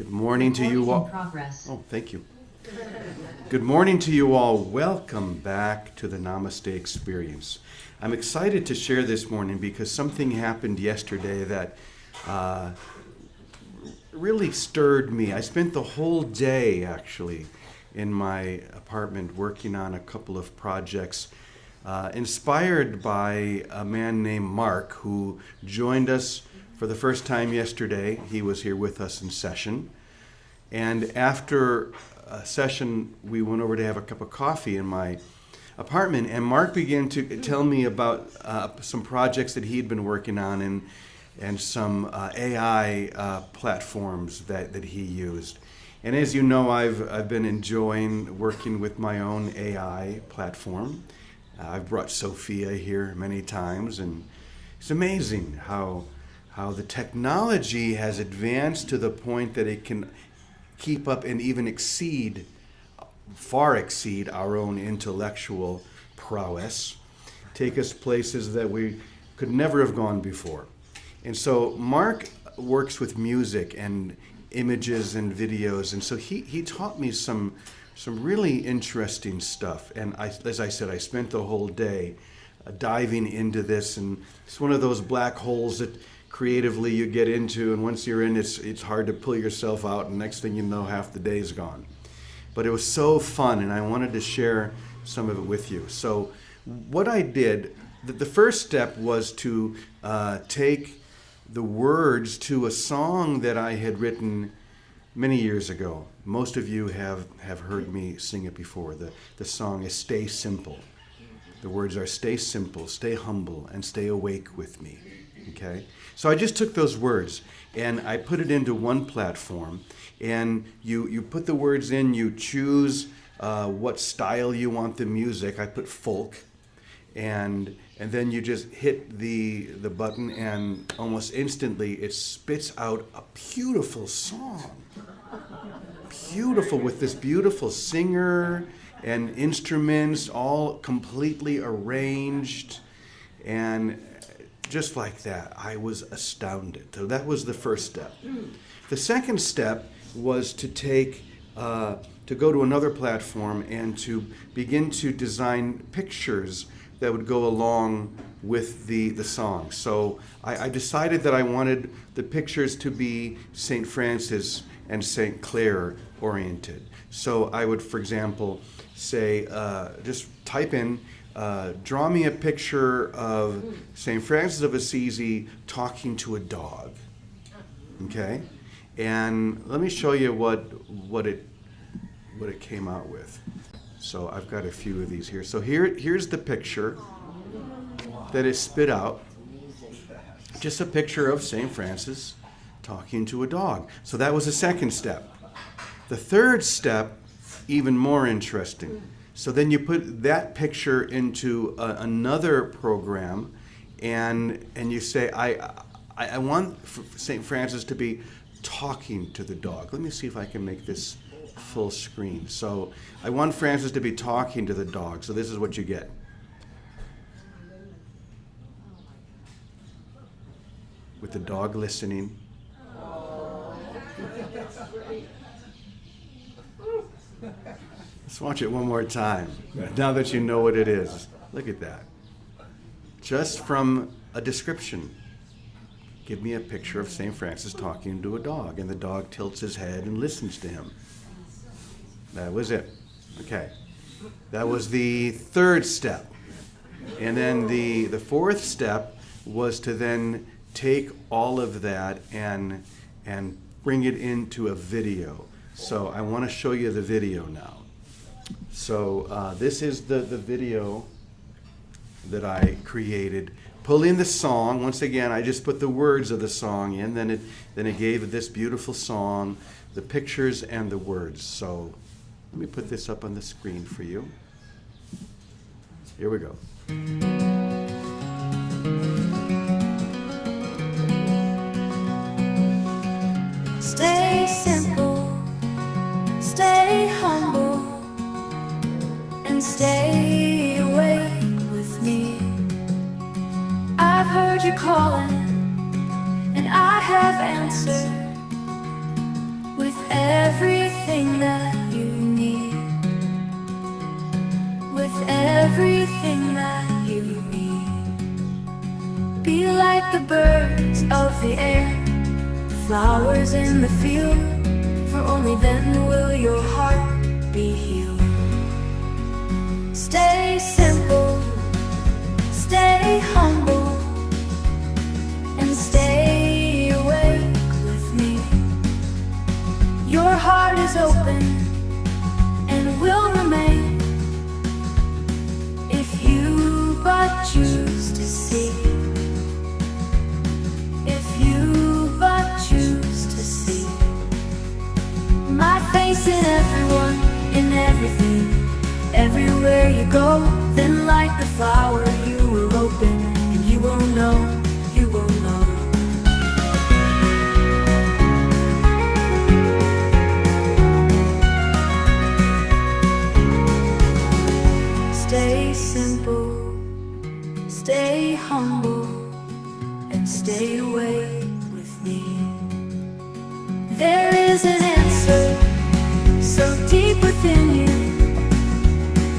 Good morning to you all. Progress. Oh, thank you. Good morning to you all. Welcome back to the Namaste Experience. I'm excited to share this morning because something happened yesterday that really stirred me. I spent the whole day actually in my apartment working on a couple of projects inspired by a man named Mark who joined us for the first time yesterday. He was here with us in session. And after a session, we went over to have a cup of coffee in my apartment, and Mark began to tell me about some projects that he'd been working on and some AI platforms that he used. And as you know, I've been enjoying working with my own AI platform. I've brought Sophia here many times, and it's amazing how the technology has advanced to the point that it can keep up and even far exceed our own intellectual prowess, take us places that we could never have gone before. And so Mark works with music and images and videos, and so he taught me some really interesting stuff. And as I said, I spent the whole day diving into this, and it's one of those black holes that creatively you get into, and once you're in, it's hard to pull yourself out, and next thing you know, half the day's gone. But it was so fun, and I wanted to share some of it with you. So what I did, the first step was to take the words to a song that I had written many years ago. Most of you have heard me sing it before. The song is Stay Simple. The words are stay simple, stay humble, and stay awake with me. Okay? So I just took those words and I put it into one platform, and you put the words in, you choose what style you want the music. I put folk, and then you just hit the button, and almost instantly it spits out a beautiful song. Beautiful, with this beautiful singer and instruments all completely arranged, and just like that, I was astounded. So that was the first step. The second step was to go to another platform and to begin to design pictures that would go along with the song. So I decided that I wanted the pictures to be St. Francis and St. Clair oriented. So I would, for example, say, just type in, draw me a picture of St. Francis of Assisi talking to a dog. Okay? And let me show you what it came out with. So I've got a few of these here. So here's the picture that is spit out. Just a picture of St. Francis talking to a dog. So that was the second step. The third step, even more interesting. So then you put that picture into another program, and you say, I want St. Francis to be talking to the dog. Let me see if I can make this full screen. So I want Francis to be talking to the dog. So this is what you get. With the dog listening. Let's watch it one more time, now that you know what it is. Look at that. Just from a description, give me a picture of St. Francis talking to a dog, and the dog tilts his head and listens to him. That was it. Okay. That was the third step. And then the fourth step was to then take all of that and bring it into a video. So I want to show you the video now. So this is the video that I created. Pull in the song. Once again, I just put the words of the song in. Then it gave this beautiful song, the pictures and the words. So let me put this up on the screen for you. Here we go. Stay simple, stay humble, and stay awake with me. I've heard you calling, and I have answered with of the air, the flowers in the field, for only then will your heart be healed. Stay simple, stay humble, and stay awake with me. Your heart is open and will remain if you but choose to see. If you but choose to see my face in everyone, in everything, everywhere you go. Then like the flower you will open, and you will know, you will know. Stay simple, stay humble, and stay away with me. There is an answer so deep within you.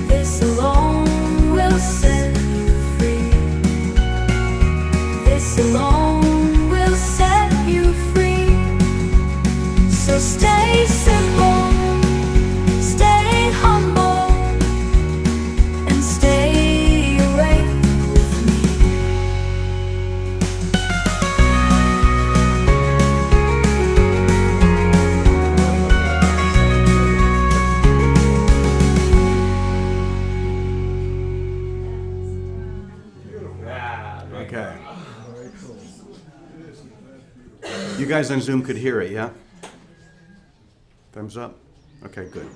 This alone will set you free. This alone will set you free. So stay simple, stay humble, and stay awake with me. Okay. You guys on Zoom could hear it, yeah? Thumbs up? Okay, good.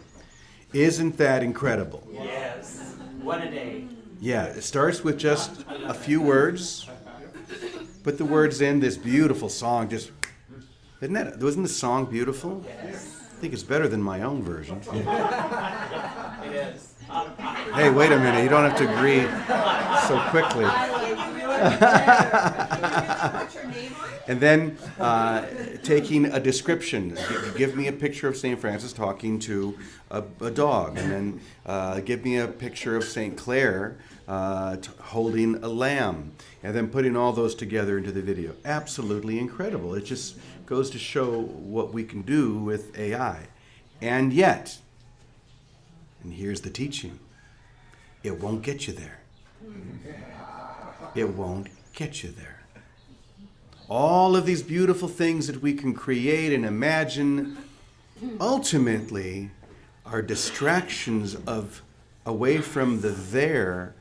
Isn't that incredible? Yes. One a day. Yeah, it starts with just a few words. Put the words in this beautiful song. Wasn't the song beautiful? Yes. I think it's better than my own version. It is. Hey, wait a minute. You don't have to agree so quickly. And then taking a description. Give me a picture of St. Francis talking to a dog. And then give me a picture of St. Clair holding a lamb. And then putting all those together into the video. Absolutely incredible. It just goes to show what we can do with AI. And yet, and here's the teaching, it won't get you there. It won't get you there. All of these beautiful things that we can create and imagine ultimately are distractions away from the there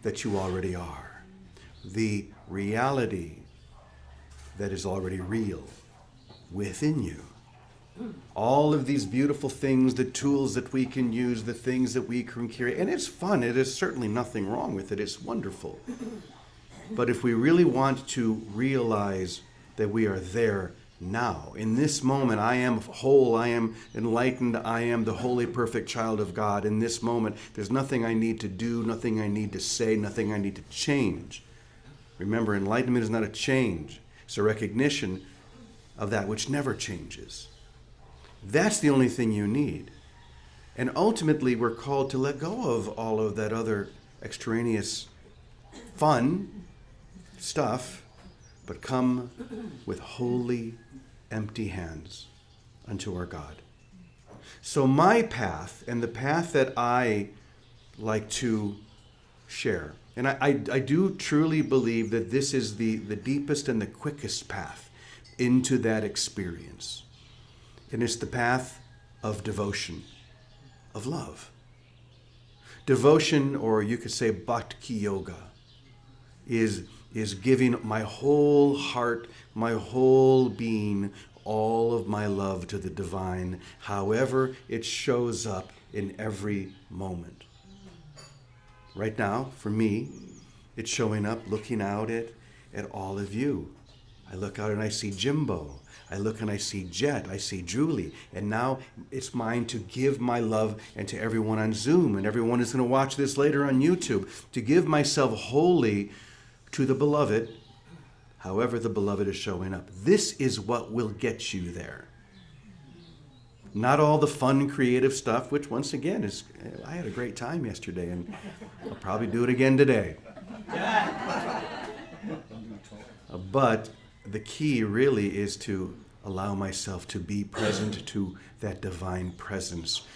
that you already are. The reality that is already real within you. All of these beautiful things, the tools that we can use, the things that we can create, and it's fun. It is certainly nothing wrong with it. It's wonderful. But if we really want to realize that we are there now, in this moment, I am whole, I am enlightened, I am the holy, perfect child of God. In this moment, there's nothing I need to do, nothing I need to say, nothing I need to change. Remember, enlightenment is not a change. It's a recognition of that which never changes. That's the only thing you need. And ultimately, we're called to let go of all of that other extraneous fun stuff, but come with holy, empty hands unto our God. So my path, and the path that I like to share, and I do truly believe that this is the deepest and the quickest path into that experience. And it's the path of devotion, of love. Devotion, or you could say bhakti yoga, is giving my whole heart, my whole being, all of my love to the divine, however it shows up in every moment. Right now, for me, it's showing up looking out at all of you. I look out and I see Jimbo. I look and I see Jet, I see Julie, and now it's mine to give my love and to everyone on Zoom, and everyone is going to watch this later on YouTube, to give myself wholly to the beloved, however the beloved is showing up. This is what will get you there. Not all the fun, creative stuff, which once again is, I had a great time yesterday, and I'll probably do it again today. But the key really is to allow myself to be present to that divine presence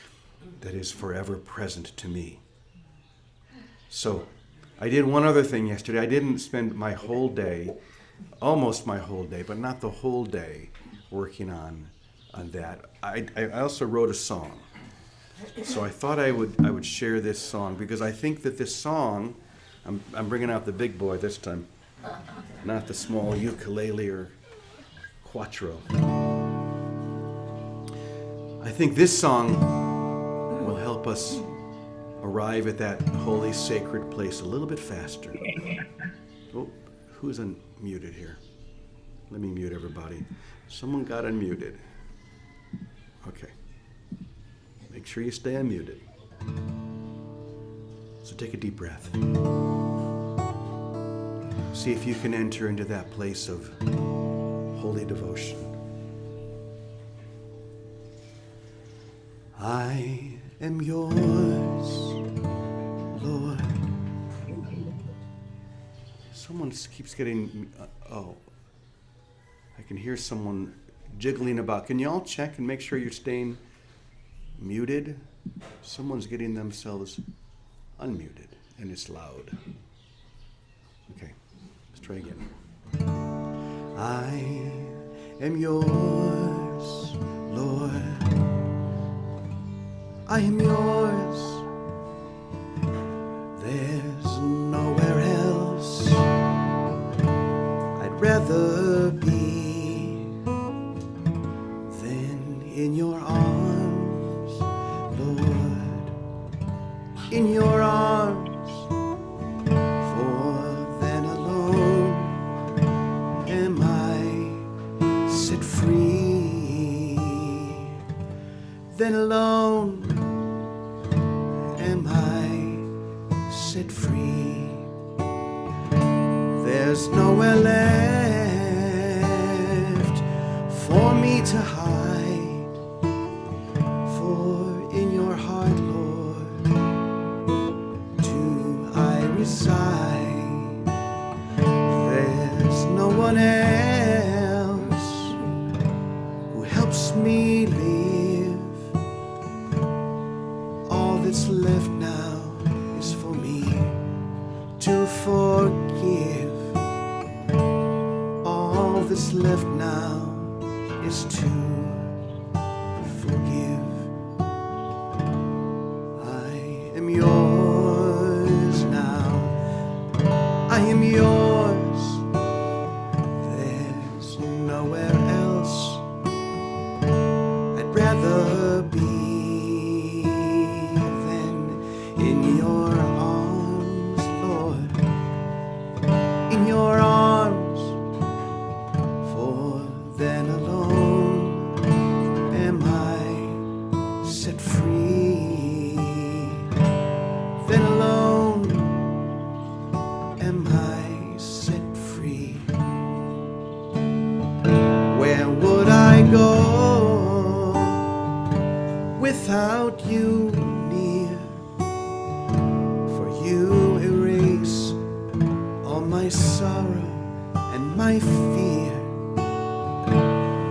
that is forever present to me. So, I did one other thing yesterday. I didn't spend my whole day, almost my whole day, but not the whole day, working on that. I also wrote a song. So I thought I would share this song because I think that this song, I'm bringing out the big boy this time, not the small ukulele or quattro. I think this song will help us arrive at that holy, sacred place a little bit faster. Oh, who's unmuted here? Let me mute everybody. Someone got unmuted. Okay. Make sure you stay unmuted. So take a deep breath. See if you can enter into that place of holy devotion. I am yours, Lord. Someone keeps getting, I can hear someone jiggling about. Can you all check and make sure you're staying muted? Someone's getting themselves unmuted and it's loud. Okay, let's try again. I am yours, Lord. I am yours. There's nowhere else I'd rather be than in your arms, Lord. In your arms, for then alone am I set free. Then alone am I set free. There's nowhere left for me to hide, for in your heart, Lord, do I reside. There's no one else who helps me live. All that's left now is for me to forgive. All that's left now is to forgive. I am yours now. I am yours. There's nowhere else I'd rather be than in your arms, Lord. In your arms, for then alone am I set free. Then alone am I set free. Where would I go without you near? For you erase all my sorrow and my fear.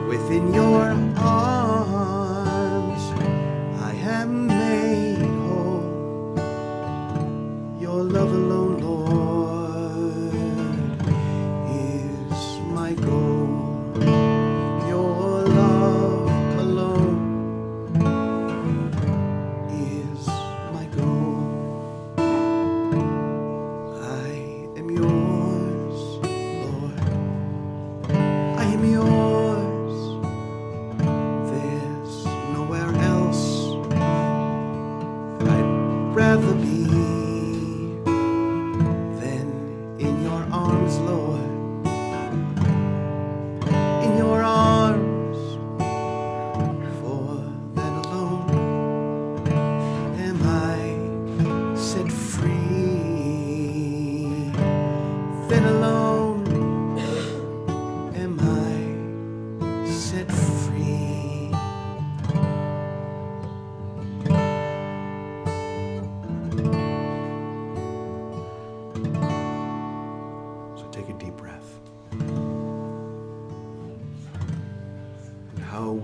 Within your arms I am made whole. Your love alone, Lord, is my goal. Your love alone is my goal. I am yours, Lord.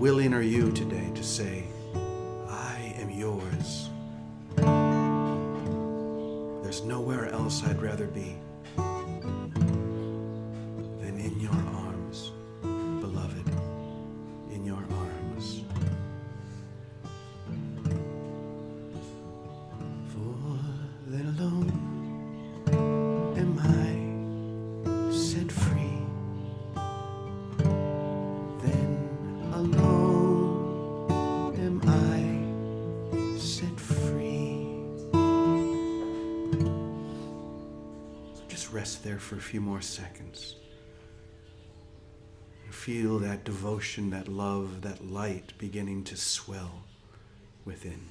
willing are you today to say, I am yours? There's nowhere else I'd rather be than in your arms, beloved, in your arms. For then alone am I set free. Then alone am I set free. So just rest there for a few more seconds. And feel that devotion, that love, that light beginning to swell within.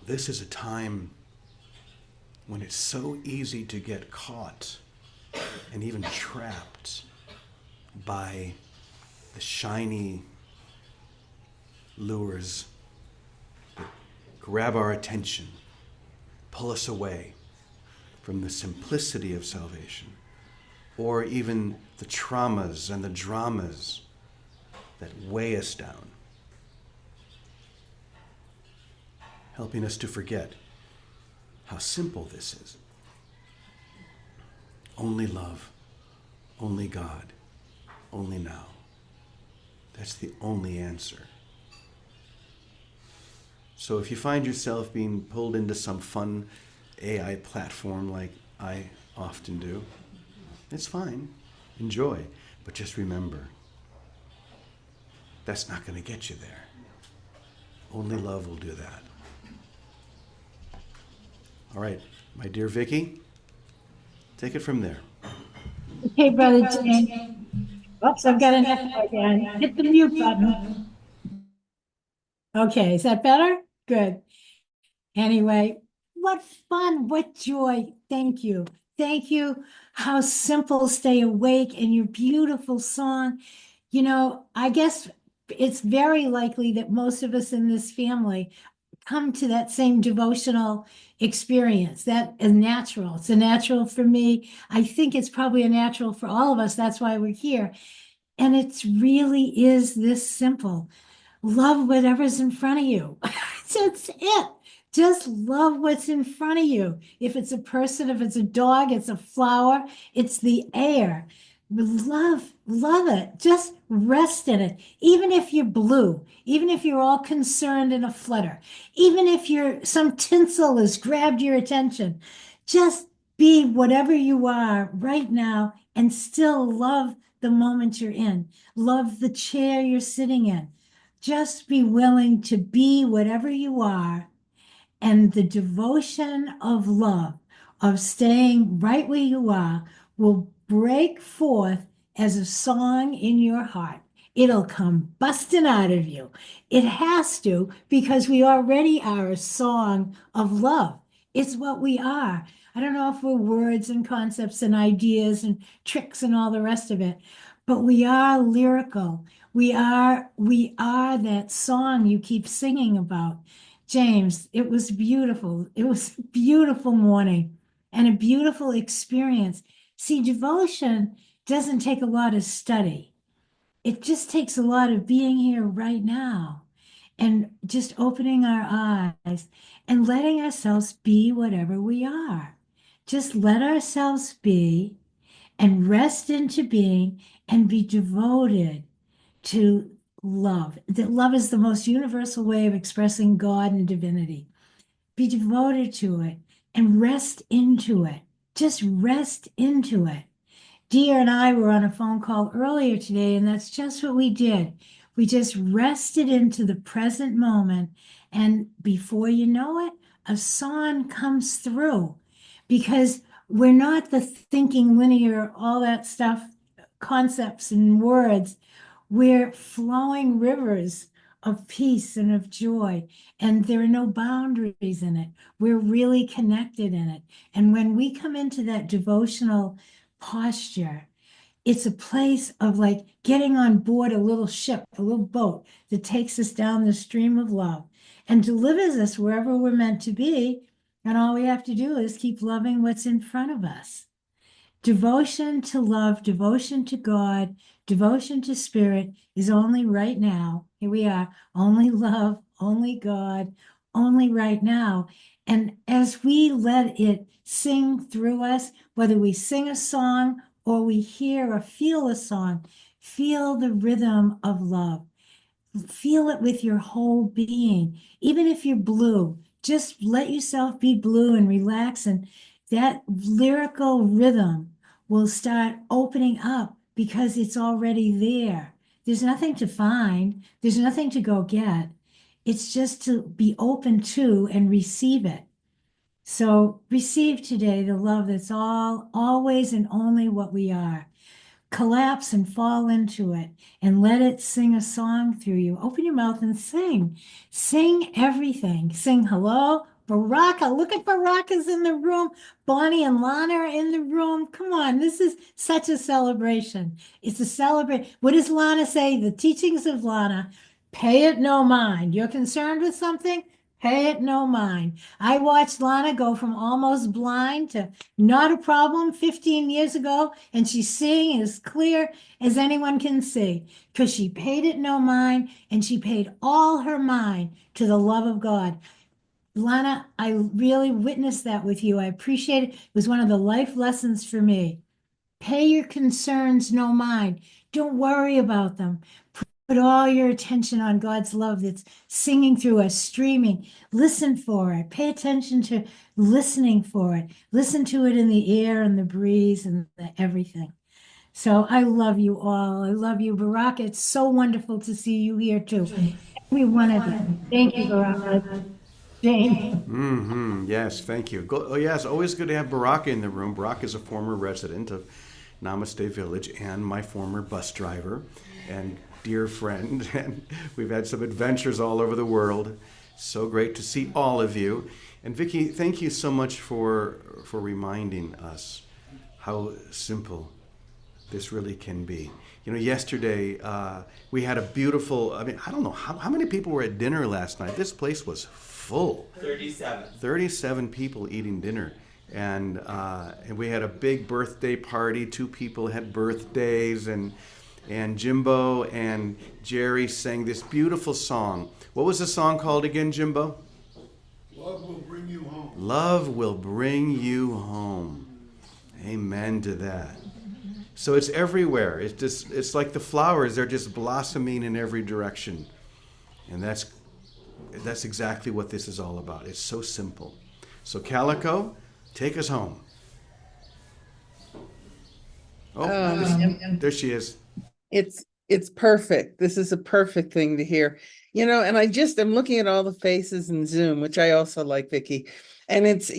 This is a time when it's so easy to get caught and even trapped by the shiny lures that grab our attention, pull us away from the simplicity of salvation, or even the traumas and the dramas that weigh us down, helping us to forget how simple this is. Only love, only God, only now. That's the only answer. So if you find yourself being pulled into some fun AI platform like I often do, it's fine. Enjoy. But just remember, that's not going to get you there. Only love will do that. All right, my dear Vicky, take it from there. Okay, Brother James. Oops, I've got an echo again. Hit the mute button. Okay, is that better? Good. Anyway, what fun, what joy. Thank you. Thank you. How simple, stay awake, and your beautiful song. You know, I guess it's very likely that most of us in this family come to that same devotional experience. That is natural. It's a natural for me. I think it's probably a natural for all of us. That's why we're here. And it really is this simple. Love whatever's in front of you. That's it. Just love what's in front of you. If it's a person, if it's a dog, it's a flower, it's the air. Love it. Just rest in it. Even if you're blue, even if you're all concerned in a flutter, even if some tinsel has grabbed your attention, just be whatever you are right now and still love the moment you're in. Love the chair you're sitting in. Just be willing to be whatever you are, and the devotion of love, of staying right where you are, will break forth as a song in your heart. It'll come busting out of you. It has to, because we already are a song of love. It's what we are. I don't know if we're words and concepts and ideas and tricks and all the rest of it, but we are lyrical. We are that song you keep singing about. James, it was beautiful. It was a beautiful morning and a beautiful experience. See, devotion doesn't take a lot of study. It just takes a lot of being here right now and just opening our eyes and letting ourselves be whatever we are. Just let ourselves be and rest into being and be devoted to love. That love is the most universal way of expressing God and divinity. Be devoted to it and rest into it. Just rest into it. Dear and I were on a phone call earlier today, and that's just what we did. We just rested into the present moment, and before you know it, a song comes through, because we're not the thinking linear, all that stuff, concepts and words. We're flowing rivers of peace and of joy, and there are no boundaries in it. We're really connected in it. And when we come into that devotional posture, it's a place of like getting on board a little ship, a little boat that takes us down the stream of love and delivers us wherever we're meant to be. And all we have to do is keep loving what's in front of us. Devotion to love, devotion to God, devotion to spirit is only right now. Here we are, only love, only God, only right now. And as we let it sing through us, whether we sing a song or we hear or feel a song, feel the rhythm of love. Feel it with your whole being. Even if you're blue, just let yourself be blue and relax, and that lyrical rhythm will start opening up because it's already there. There's nothing to find, there's nothing to go get. It's just to be open to and receive it. So receive today the love that's all, always, and only what we are. Collapse and fall into it and let it sing a song through you. Open your mouth and sing. Sing everything. Sing hello. Baraka, look at Baraka's in the room. Bonnie and Lana are in the room. Come on, this is such a celebration. It's a celebration. What does Lana say? The teachings of Lana, pay it no mind. You're concerned with something? Pay it no mind. I watched Lana go from almost blind to not a problem 15 years ago, and she's seeing as clear as anyone can see because she paid it no mind and she paid all her mind to the love of God. Lana, I really witnessed that with you. I appreciate it. It was one of the life lessons for me. Pay your concerns no mind. Don't worry about them. Put all your attention on God's love that's singing through us, streaming. Listen for it. Pay attention to listening for it. Listen to it in the air and the breeze and everything. So I love you all. I love you, Baraka. It's so wonderful to see you here too. Every one of you. Thank you, Baraka. Jane. Yes, thank you. Oh, yes, always good to have Baraka in the room. Baraka is a former resident of Namaste Village and my former bus driver and dear friend. And we've had some adventures all over the world. So great to see all of you. And Vicki, thank you so much for reminding us how simple this really can be. You know, yesterday we had a beautiful, I mean, I don't know, how many people were at dinner last night? This place was full. 37. 37 people eating dinner. And we had a big birthday party. 2 people had birthdays, and Jimbo and Jerry sang this beautiful song. What was the song called again, Jimbo? Love will bring you home. Love will bring you home. Amen to that. So it's everywhere. It's like the flowers. They're just blossoming in every direction. And that's exactly what this is all about. It's so simple. So Calico, take us home. There she is. It's perfect. This is a perfect thing to hear. And I'm looking at all the faces in Zoom, which I also like, Vicki. And it's,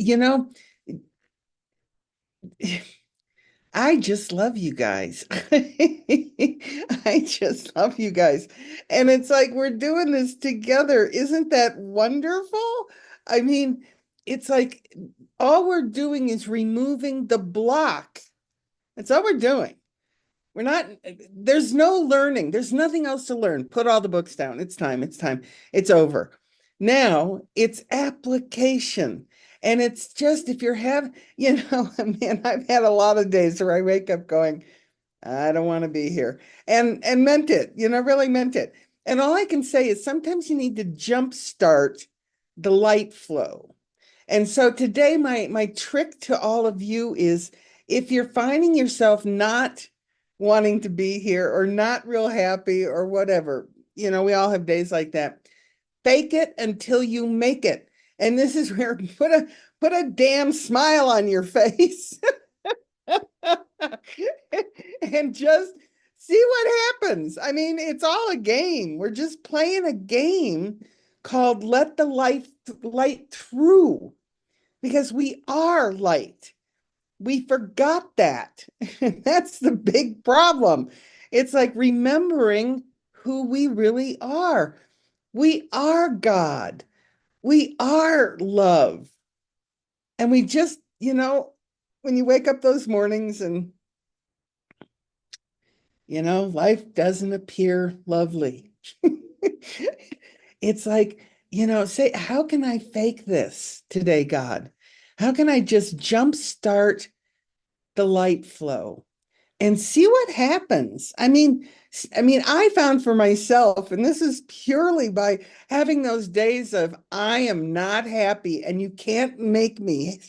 I just love you guys. I just love you guys. And it's like we're doing this together. Isn't that wonderful? I mean, it's like all we're doing is removing the block. That's all we're doing. There's no learning. There's nothing else to learn. Put all the books down. It's time. It's over. Now it's application. And it's just, if you're having, man, I've had a lot of days where I wake up going, I don't want to be here. And meant it, really meant it. And all I can say is sometimes you need to jumpstart the light flow. And so today, my trick to all of you is, if you're finding yourself not wanting to be here or not real happy or whatever, we all have days like that. Fake it until you make it. And this is where put a damn smile on your face and just see what happens. I mean, it's all a game. We're just playing a game called Let the Light Through, because we are light. We forgot that. That's the big problem. It's like remembering who we really are. We are God. We are love. And we just, when you wake up those mornings and Life doesn't appear lovely. It's like, say, how can I fake this today, God? How can I just jumpstart the light flow and see what happens? I found for myself, and this is purely by having those days of I am not happy and you can't make me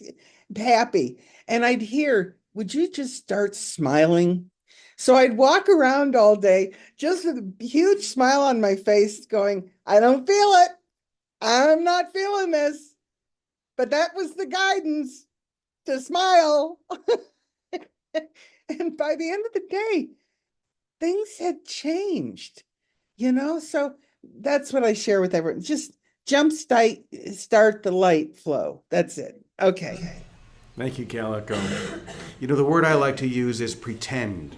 happy. And I'd hear, would you just start smiling? So I'd walk around all day just with a huge smile on my face going, I don't feel it. I'm not feeling this. But that was the guidance to smile. And by the end of the day, things had changed, So that's what I share with everyone. Just start the light flow. That's it. Okay. Thank you, Calico. The word I like to use is pretend.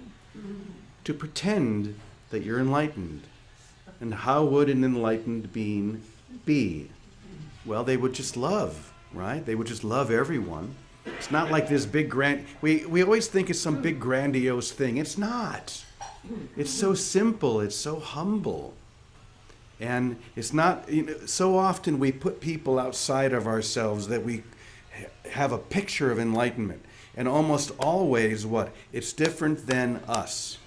To pretend that you're enlightened. And how would an enlightened being be? Well, they would just love, right? They would just love everyone. It's not like this big we always think it's some big grandiose thing. It's not. It's so simple. It's so humble. And it's not, so often we put people outside of ourselves that we have a picture of enlightenment. And almost always it's different than us.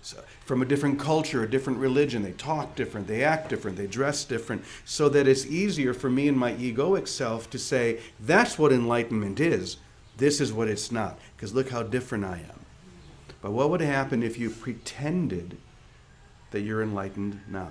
So, from a different culture, a different religion. They talk different, they act different, they dress different, so that it's easier for me and my egoic self to say, that's what enlightenment is. This is what it's not, because look how different I am. But what would happen if you pretended that you're enlightened now?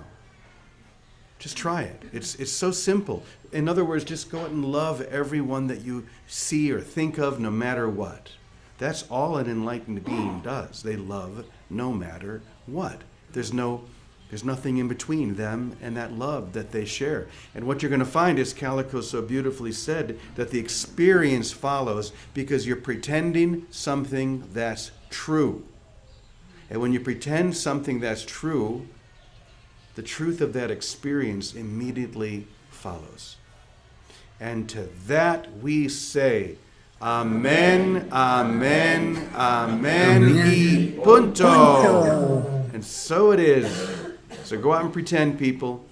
Just try it. It's so simple. In other words, just go out and love everyone that you see or think of, no matter what. That's all an enlightened being does. They love no matter what. There's nothing in between them and that love that they share. And what you're going to find, as Calico so beautifully said, that the experience follows because you're pretending something that's true. And when you pretend something that's true, the truth of that experience immediately follows. And to that we say, Amen, Amen, Amen, y punto. And so it is. So go out and pretend, people.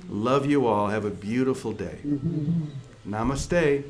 Love you all. Have a beautiful day. Namaste.